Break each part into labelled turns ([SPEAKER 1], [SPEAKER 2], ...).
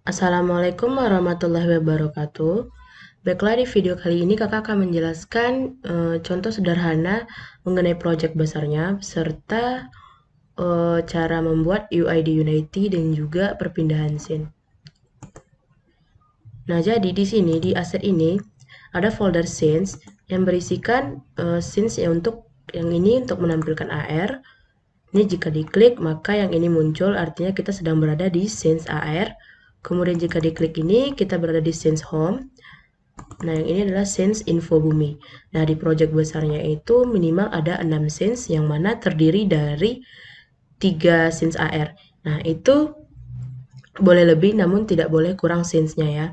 [SPEAKER 1] Assalamualaikum warahmatullahi wabarakatuh. Baiklah, di video kali ini kakak akan menjelaskan contoh sederhana mengenai proyek besarnya, serta cara membuat UI di Unity dan juga perpindahan scene. Nah, jadi di sini, di asset ini, ada folder scenes yang berisikan scenes yang ini untuk menampilkan AR. Ini jika diklik, maka yang ini muncul, artinya kita sedang berada di scenes AR. Kemudian jika diklik ini, kita berada di scenes home. Nah, yang ini adalah scenes info bumi. Nah, di project besarnya itu minimal ada 6 scenes yang mana terdiri dari 3 scenes AR. Nah, itu boleh lebih namun tidak boleh kurang scenes-nya ya.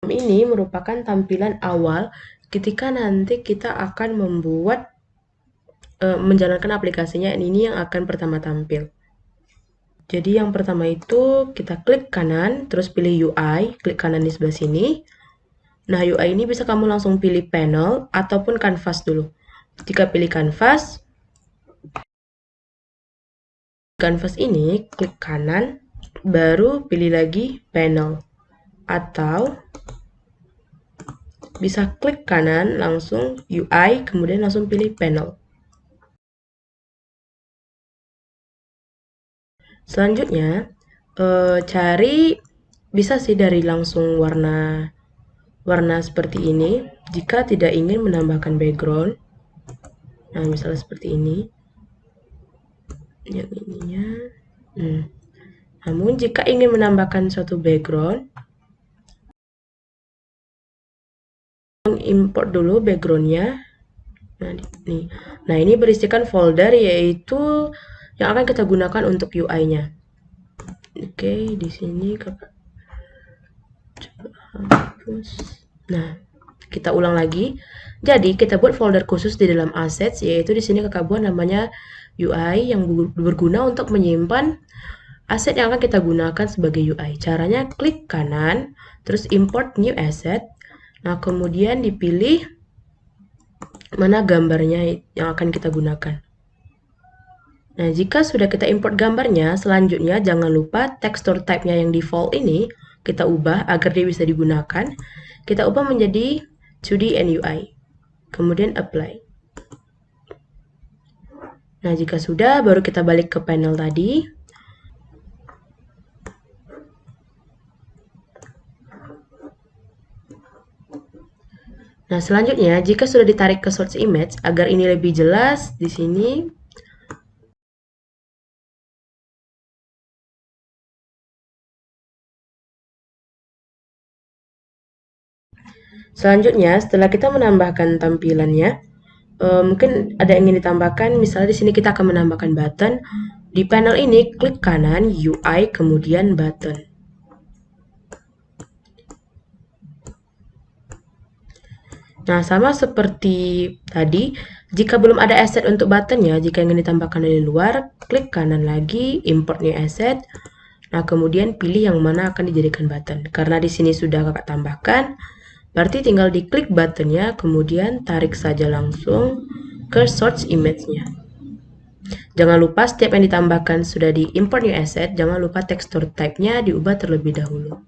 [SPEAKER 1] Ini merupakan tampilan awal ketika nanti kita akan menjalankan aplikasinya. Ini yang akan pertama tampil. Jadi yang pertama itu kita klik kanan, terus pilih UI, klik kanan di sebelah sini. Nah, UI ini bisa kamu langsung pilih panel ataupun canvas dulu. Jika pilih canvas ini, klik kanan, baru pilih lagi panel. Atau bisa klik kanan, langsung UI, kemudian langsung pilih panel. Selanjutnya, cari bisa sih dari langsung warna seperti ini. Jika tidak ingin menambahkan background, nah misalnya seperti ini, yang ininya. Namun jika ingin menambahkan suatu background, import dulu backgroundnya. Nah, ini berisikan folder yaitu yang akan kita gunakan untuk UI-nya. Oke, di sini kakak coba hapus. Nah, kita ulang lagi. Jadi kita buat folder khusus di dalam assets, yaitu di sini kakak buat namanya UI yang berguna untuk menyimpan aset yang akan kita gunakan sebagai UI. Caranya klik kanan, terus import new asset. Nah, kemudian dipilih mana gambarnya yang akan kita gunakan. Nah, jika sudah kita import gambarnya, selanjutnya jangan lupa texture type-nya yang default ini kita ubah agar dia bisa digunakan. Kita ubah menjadi 2D and UI. Kemudian apply. Nah, jika sudah, baru kita balik ke panel tadi. Nah, selanjutnya, jika sudah ditarik ke source image, agar ini lebih jelas, di sini selanjutnya, setelah kita menambahkan tampilannya, mungkin ada yang ingin ditambahkan. Misalnya di sini kita akan menambahkan button. Di panel ini, klik kanan, UI, kemudian button. Nah, sama seperti tadi, jika belum ada asset untuk buttonnya, jika ingin ditambahkan dari luar, klik kanan lagi, import new asset. Nah, kemudian pilih yang mana akan dijadikan button. Karena di sini sudah kakak tambahkan, berarti tinggal diklik buttonnya, kemudian tarik saja langsung ke source image-nya. Jangan lupa setiap yang ditambahkan sudah di import new asset, jangan lupa texture type-nya diubah terlebih dahulu.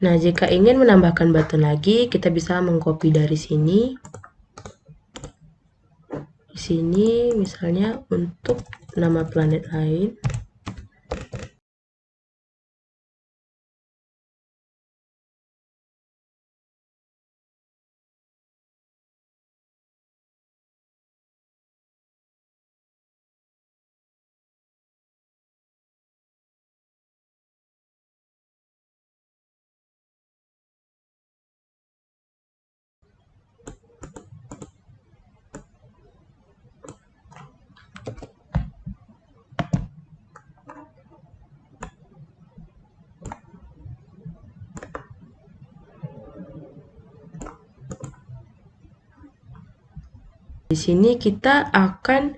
[SPEAKER 1] Nah, jika ingin menambahkan button lagi, kita bisa mengcopy dari sini. Di sini misalnya untuk nama planet lain. Di sini kita akan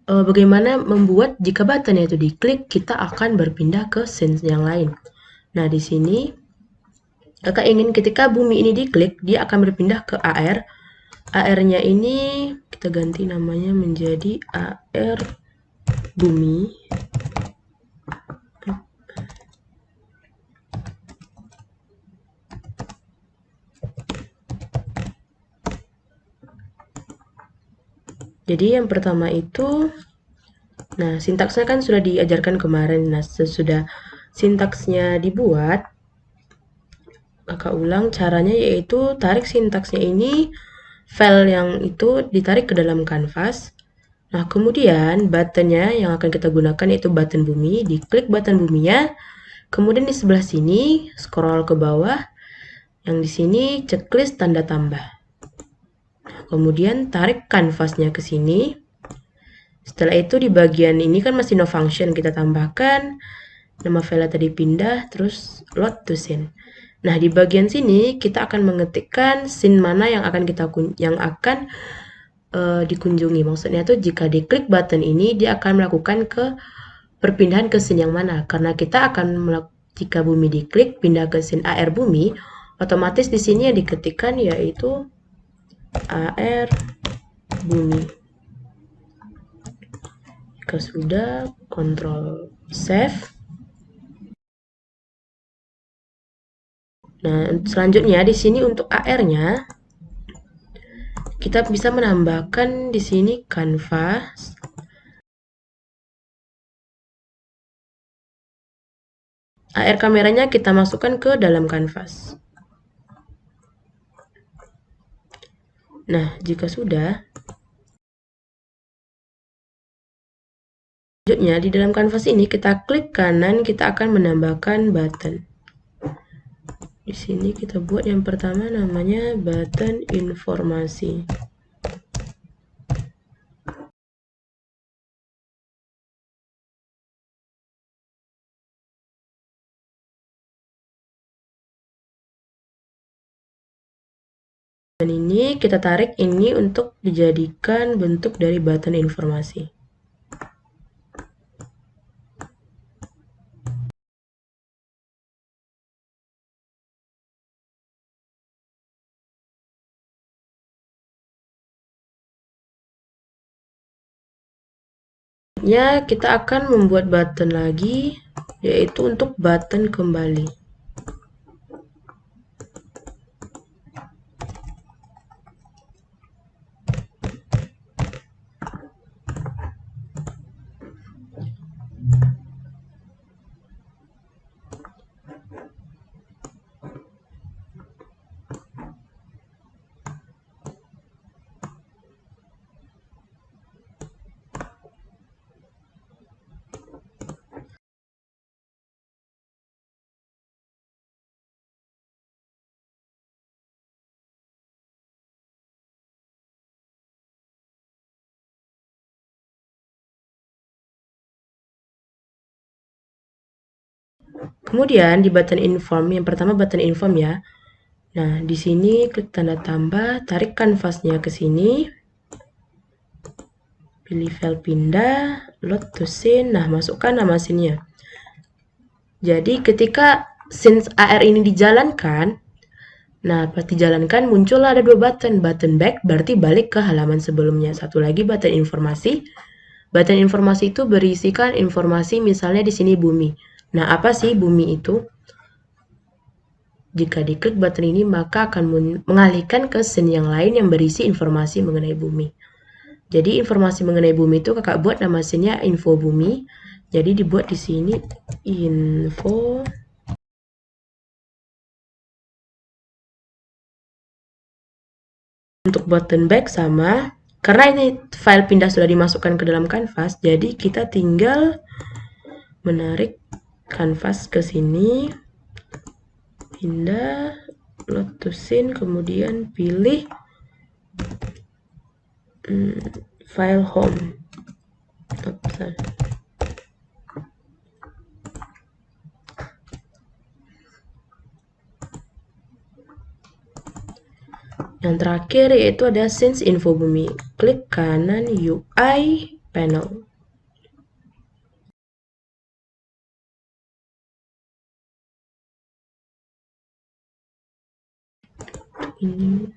[SPEAKER 1] bagaimana membuat jika button itu diklik, kita akan berpindah ke scene yang lain. Nah, di sini kakak ingin ketika bumi ini diklik, dia akan berpindah ke AR. AR-nya ini kita ganti namanya menjadi AR bumi. Jadi yang pertama itu, nah sintaksnya kan sudah diajarkan kemarin. Nah, sesudah sintaksnya dibuat, kakak ulang caranya, yaitu tarik sintaksnya ini, file yang itu ditarik ke dalam kanvas. Nah, kemudian buttonnya yang akan kita gunakan yaitu button bumi, diklik button buminya, kemudian di sebelah sini scroll ke bawah, yang di sini checklist tanda tambah. Kemudian tarik kanvasnya ke sini. Setelah itu di bagian ini kan masih no function, kita tambahkan nama file tadi pindah, terus load to scene. Nah, di bagian sini kita akan mengetikkan scene mana yang akan dikunjungi. Maksudnya itu jika diklik button ini, dia akan melakukan perpindahan ke scene yang mana. Karena kita akan jika bumi diklik pindah ke scene AR bumi, otomatis di sini yang diketikkan yaitu AR bumi. Jika sudah, Ctrl save. Nah, selanjutnya di sini untuk AR-nya kita bisa menambahkan di sini kanvas. AR kameranya kita masukkan ke dalam kanvas. Nah, jika sudah, selanjutnya di dalam kanvas ini kita klik kanan, kita akan menambahkan button. Di sini kita buat yang pertama namanya button informasi. Dan ini kita tarik ini untuk dijadikan bentuk dari button informasi. Ya, kita akan membuat button lagi, yaitu untuk button kembali. Kemudian di button inform, yang pertama button inform ya. Nah, di sini klik tanda tambah, tarik kanvasnya ke sini. Pilih file pindah, load to scene. Nah, masukkan nama scene-nya. Jadi ketika scene AR ini dijalankan, nah pas dijalankan muncullah ada dua button. Button back berarti balik ke halaman sebelumnya. Satu lagi button informasi. Button informasi itu berisikan informasi, misalnya di sini bumi. Nah, apa sih bumi itu? Jika diklik button ini, maka akan mengalihkan ke scene yang lain yang berisi informasi mengenai bumi. Jadi informasi mengenai bumi itu kakak buat nama scene-nya info bumi. Jadi dibuat di sini info. Untuk button back sama. Karena ini file pindah sudah dimasukkan ke dalam kanvas, jadi kita tinggal menarik kanvas ke sini, pindah, load to scene, kemudian pilih file home. Yang terakhir yaitu ada Scenes Info Bumi. Klik kanan UI panel. Ini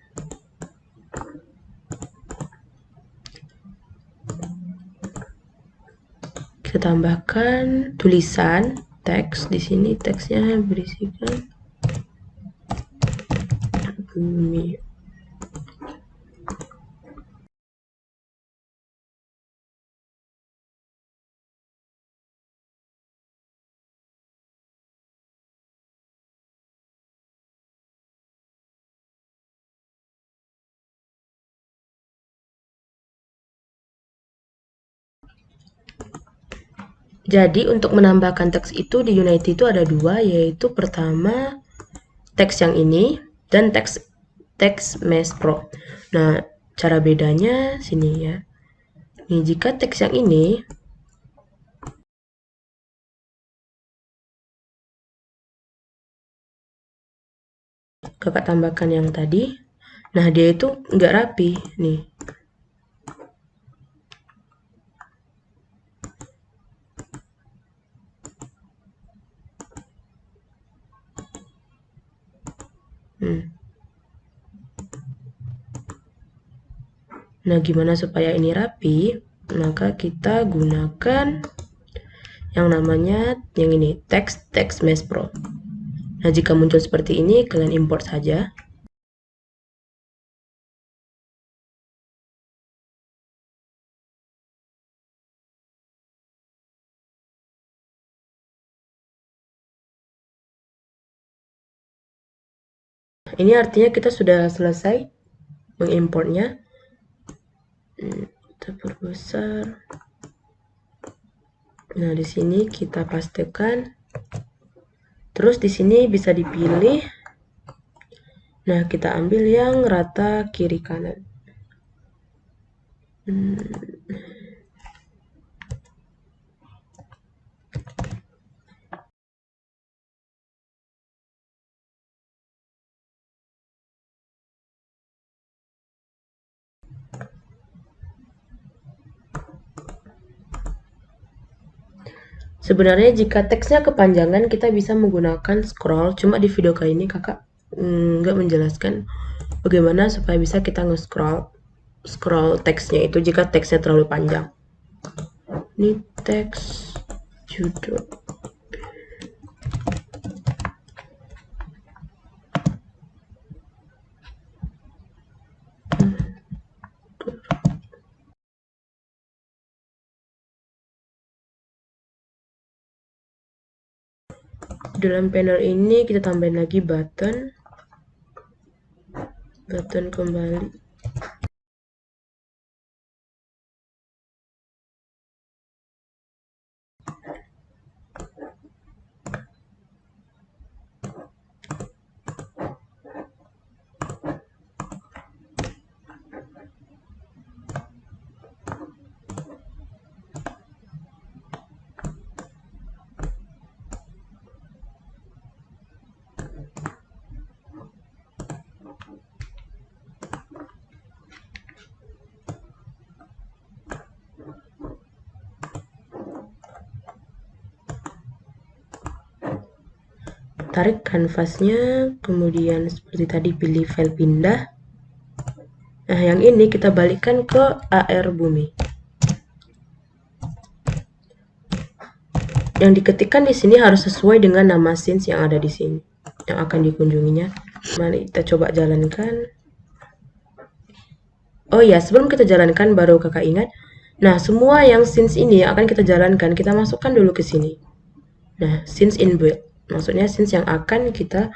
[SPEAKER 1] kita tambahkan tulisan teks. Di sini teksnya berisikan bumi. Jadi untuk menambahkan teks itu di Unity itu ada dua, yaitu pertama teks yang ini dan teks Mesh Pro. Nah, cara bedanya sini ya. Nih, jika teks yang ini kakak tambahkan yang tadi, nah dia itu nggak rapi nih. Nah, gimana supaya ini rapi? Maka kita gunakan yang namanya yang ini, teks Mesh Pro. Nah, jika muncul seperti ini, kalian import saja. Ini artinya kita sudah selesai mengimportnya. Kita perbesar. Nah, di sini kita pastekan. Terus di sini bisa dipilih. Nah, kita ambil yang rata kiri kanan. Sebenarnya jika teksnya kepanjangan kita bisa menggunakan scroll, cuma di video kali ini kakak nggak menjelaskan bagaimana supaya bisa kita scroll teksnya itu jika teksnya terlalu panjang. Ini teks judul. Dalam panel ini kita tambahin lagi button kembali. Tarik kanvasnya, kemudian seperti tadi pilih file pindah. Nah, yang ini kita balikkan ke AR bumi. Yang diketikkan di sini harus sesuai dengan nama scenes yang ada di sini, yang akan dikunjunginya. Mari kita coba jalankan. Oh ya, sebelum kita jalankan baru kakak ingat. Nah, semua yang scenes ini akan kita jalankan, kita masukkan dulu ke sini. Nah, scenes in build. Maksudnya scenes yang akan kita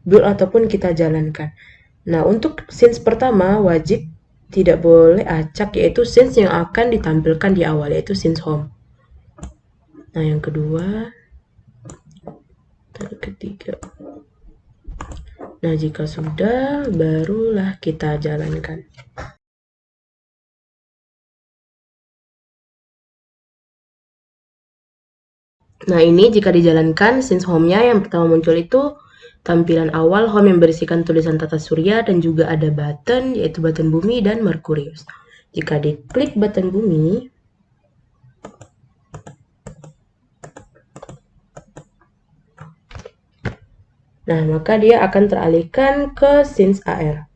[SPEAKER 1] build ataupun kita jalankan. Nah, untuk scenes pertama wajib tidak boleh acak, yaitu scenes yang akan ditampilkan di awal, yaitu scenes home. Nah, yang kedua, dan ketiga. Nah, jika sudah, barulah kita jalankan. Nah, ini jika dijalankan, scenes home-nya yang pertama muncul itu tampilan awal home yang berisikan tulisan tata surya dan juga ada button, yaitu button bumi dan Merkurius. Jika diklik button bumi, nah maka dia akan teralihkan ke scenes AR.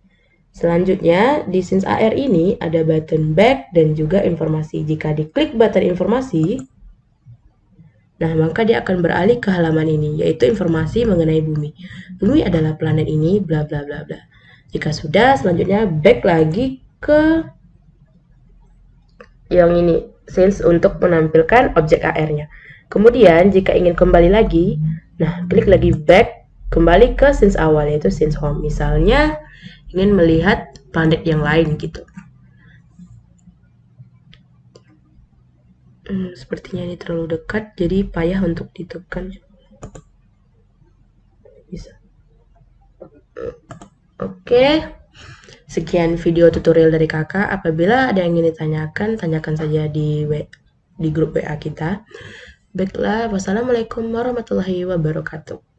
[SPEAKER 1] Selanjutnya, di scenes AR ini ada button back dan juga informasi. Jika diklik button informasi, nah maka dia akan beralih ke halaman ini, yaitu informasi mengenai bumi. Bumi adalah planet ini, bla bla bla bla. Jika sudah, selanjutnya back lagi ke yang ini, scenes untuk menampilkan objek AR-nya. Kemudian jika ingin kembali lagi, nah klik lagi back, kembali ke scenes awal, yaitu scenes home. Misalnya ingin melihat planet yang lain gitu. Sepertinya ini terlalu dekat, jadi payah untuk ditekan. Bisa. Oke. Sekian video tutorial dari kakak. Apabila ada yang ingin ditanyakan, tanyakan saja di grup WA kita. Baiklah, wassalamualaikum warahmatullahi wabarakatuh.